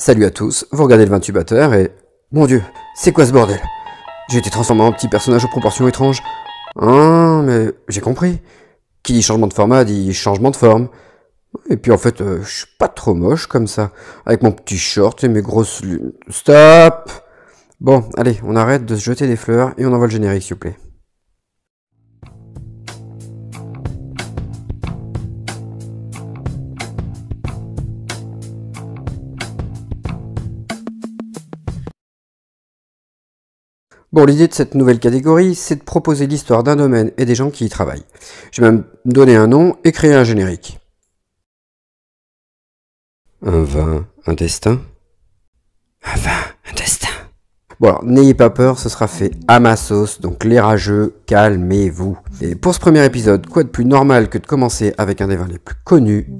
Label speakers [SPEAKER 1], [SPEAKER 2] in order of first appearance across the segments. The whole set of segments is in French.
[SPEAKER 1] Salut à tous, vous regardez le Vintubateur et... Mon dieu, c'est quoi ce bordel? J'ai été transformé en petit personnage aux proportions étranges. Ah, mais j'ai compris. Qui dit changement de format dit changement de forme. Et puis en fait, je suis pas trop moche comme ça. Avec mon petit short et mes grosses lunettes. Stop! Bon, allez, on arrête de se jeter des fleurs et on envoie le générique s'il vous plaît. Bon, l'idée de cette nouvelle catégorie, c'est de proposer l'histoire d'un domaine et des gens qui y travaillent. J'ai même donné un nom et créé un générique. Un vin, un destin? Un vin, un destin. Bon alors, n'ayez pas peur, ce sera fait à ma sauce, donc les rageux, calmez-vous. Et pour ce premier épisode, quoi de plus normal que de commencer avec un des vins les plus connus?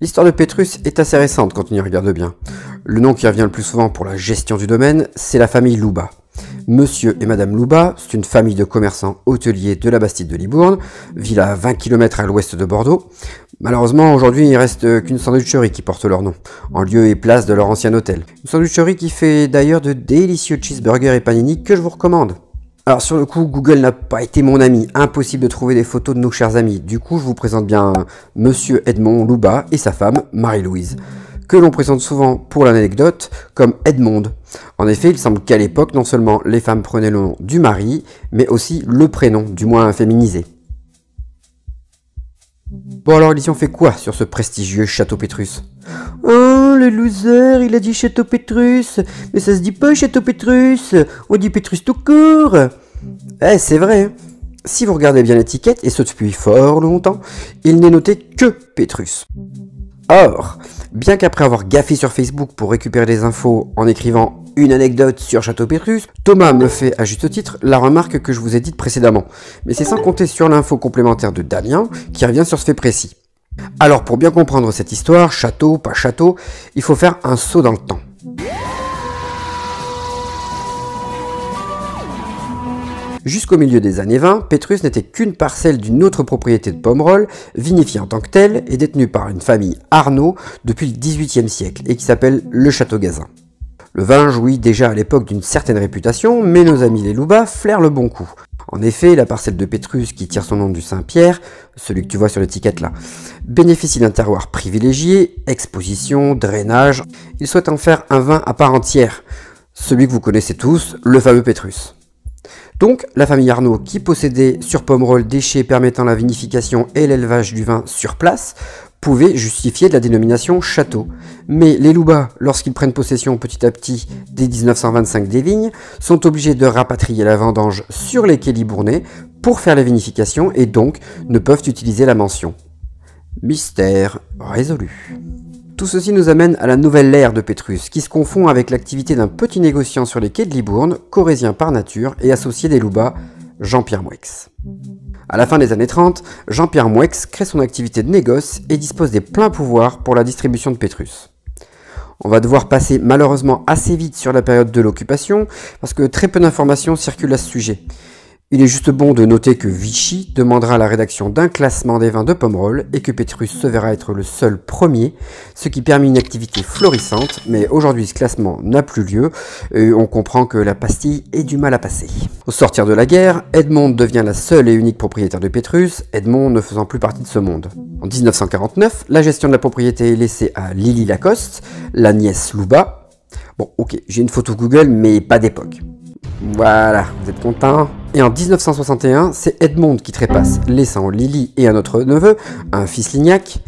[SPEAKER 1] L'histoire de Pétrus est assez récente quand on y regarde bien. Le nom qui revient le plus souvent pour la gestion du domaine, c'est la famille Loubat. Monsieur et Madame Loubat, c'est une famille de commerçants hôteliers de la Bastide de Libourne, ville à 20 km à l'ouest de Bordeaux. Malheureusement, aujourd'hui, il reste qu'une sandwicherie qui porte leur nom, en lieu et place de leur ancien hôtel. Une sandwicherie qui fait d'ailleurs de délicieux cheeseburgers et panini que je vous recommande. Alors sur le coup, Google n'a pas été mon ami, impossible de trouver des photos de nos chers amis. Du coup, je vous présente bien Monsieur Edmond Loubat et sa femme, Marie-Louise, que l'on présente souvent pour l'anecdote comme Edmonde. En effet, il semble qu'à l'époque, non seulement les femmes prenaient le nom du mari, mais aussi le prénom, du moins féminisé. Bon alors, Elysion fait quoi sur ce prestigieux château Pétrus?
[SPEAKER 2] Oh, le loser, il a dit Château Pétrus. Mais ça se dit pas Château Pétrus. On dit Pétrus tout court.
[SPEAKER 1] Eh, c'est vrai. Si vous regardez bien l'étiquette, et ce depuis fort longtemps, il n'est noté que Pétrus. Or, bien qu'après avoir gaffé sur Facebook pour récupérer des infos en écrivant une anecdote sur Château Pétrus, Thomas me fait à juste titre la remarque que je vous ai dite précédemment. Mais c'est sans compter sur l'info complémentaire de Damien qui revient sur ce fait précis. Alors pour bien comprendre cette histoire, château, pas château, il faut faire un saut dans le temps. Jusqu'au milieu des années 20, Pétrus n'était qu'une parcelle d'une autre propriété de Pomerol, vinifiée en tant que telle et détenue par une famille Arnaud depuis le XVIIIe siècle et qui s'appelle le Château Gazin. Le vin jouit déjà à l'époque d'une certaine réputation, mais nos amis les Loubat flairent le bon coup. En effet, la parcelle de Pétrus qui tire son nom du Saint-Pierre, celui que tu vois sur l'étiquette là, bénéficie d'un terroir privilégié, exposition, drainage. Ils souhaitent en faire un vin à part entière, celui que vous connaissez tous, le fameux Pétrus. Donc, la famille Arnaud, qui possédait sur Pomerol des chais permettant la vinification et l'élevage du vin sur place, pouvait justifier de la dénomination château. Mais les Loubat, lorsqu'ils prennent possession petit à petit dès 1925 des vignes, sont obligés de rapatrier la vendange sur les quais libournais pour faire la vinification et donc ne peuvent utiliser la mention. Mystère résolu. Tout ceci nous amène à la nouvelle ère de Pétrus, qui se confond avec l'activité d'un petit négociant sur les quais de Libourne, corrézien par nature et associé des Loubat, Jean-Pierre Moueix. À la fin des années 30, Jean-Pierre Moueix crée son activité de négoce et dispose des pleins pouvoirs pour la distribution de Pétrus. On va devoir passer malheureusement assez vite sur la période de l'occupation, parce que très peu d'informations circulent à ce sujet. Il est juste bon de noter que Vichy demandera la rédaction d'un classement des vins de Pomerol et que Pétrus se verra être le seul premier, ce qui permet une activité florissante, mais aujourd'hui ce classement n'a plus lieu et on comprend que la pastille est du mal à passer. Au sortir de la guerre, Edmond devient la seule et unique propriétaire de Pétrus, Edmond ne faisant plus partie de ce monde. En 1949, la gestion de la propriété est laissée à Lily Lacoste, la nièce Loubat. Bon ok, j'ai une photo Google mais pas d'époque. Voilà, vous êtes contents? Et en 1961, c'est Edmond qui trépasse, laissant Lily et un autre neveu, un fils Lignac,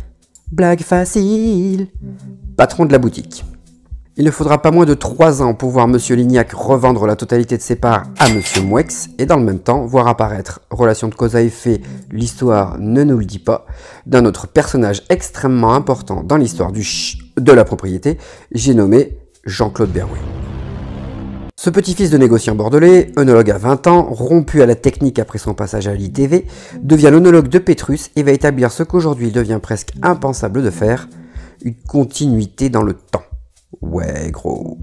[SPEAKER 1] blague facile, patron de la boutique. Il ne faudra pas moins de 3 ans pour voir Monsieur Lignac revendre la totalité de ses parts à Monsieur Moueix et dans le même temps voir apparaître, relation de cause à effet, l'histoire ne nous le dit pas, d'un autre personnage extrêmement important dans l'histoire de la propriété, j'ai nommé Jean-Claude Berrouet. Ce petit-fils de négociant bordelais, œnologue à 20 ans, rompu à la technique après son passage à l'ITV, devient l'œnologue de Pétrus et va établir ce qu'aujourd'hui devient presque impensable de faire, une continuité dans le temps. Ouais, gros.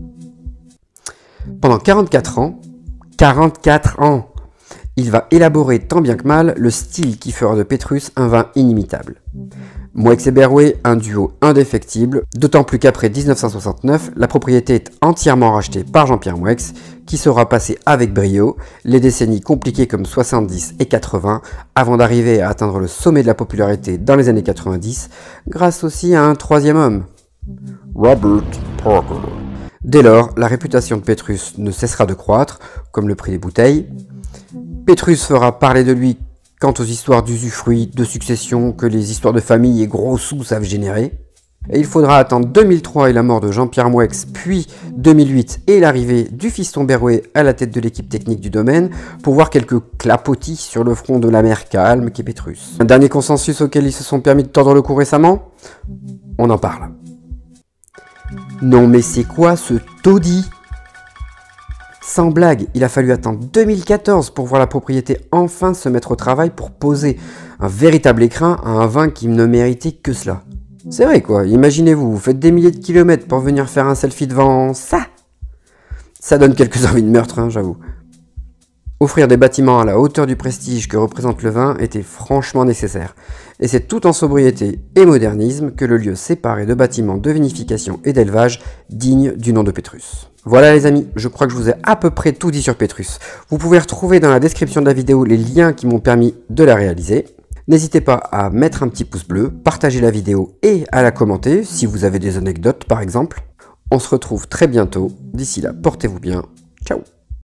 [SPEAKER 1] Pendant 44 ans, il va élaborer tant bien que mal le style qui fera de Pétrus un vin inimitable. Moueix et Berrouet, un duo indéfectible, d'autant plus qu'après 1969, la propriété est entièrement rachetée par Jean-Pierre Moueix, qui saura passer avec brio les décennies compliquées comme 70 et 80, avant d'arriver à atteindre le sommet de la popularité dans les années 90, grâce aussi à un troisième homme, Robert Parker. Dès lors, la réputation de Pétrus ne cessera de croître, comme le prix des bouteilles. Pétrus fera parler de lui quant aux histoires d'usufruit, de succession que les histoires de famille et gros sous savent générer. Et il faudra attendre 2003 et la mort de Jean-Pierre Moueix, puis 2008 et l'arrivée du fiston Berrouet à la tête de l'équipe technique du domaine pour voir quelques clapotis sur le front de la mer calme qu'est Pétrus. Un dernier consensus auquel ils se sont permis de tordre le cou récemment ? On en parle. Non mais c'est quoi ce taudis ? Sans blague, il a fallu attendre 2014 pour voir la propriété enfin se mettre au travail pour poser un véritable écrin à un vin qui ne méritait que cela. C'est vrai quoi, imaginez-vous, vous faites des milliers de kilomètres pour venir faire un selfie devant ça. Ça donne quelques envies de meurtre, hein, j'avoue. Offrir des bâtiments à la hauteur du prestige que représente le vin était franchement nécessaire. Et c'est tout en sobriété et modernisme que le lieu séparé de bâtiments de vinification et d'élevage digne du nom de Pétrus. Voilà les amis, je crois que je vous ai à peu près tout dit sur Pétrus. Vous pouvez retrouver dans la description de la vidéo les liens qui m'ont permis de la réaliser. N'hésitez pas à mettre un petit pouce bleu, partager la vidéo et à la commenter si vous avez des anecdotes par exemple. On se retrouve très bientôt. D'ici là, portez-vous bien. Ciao.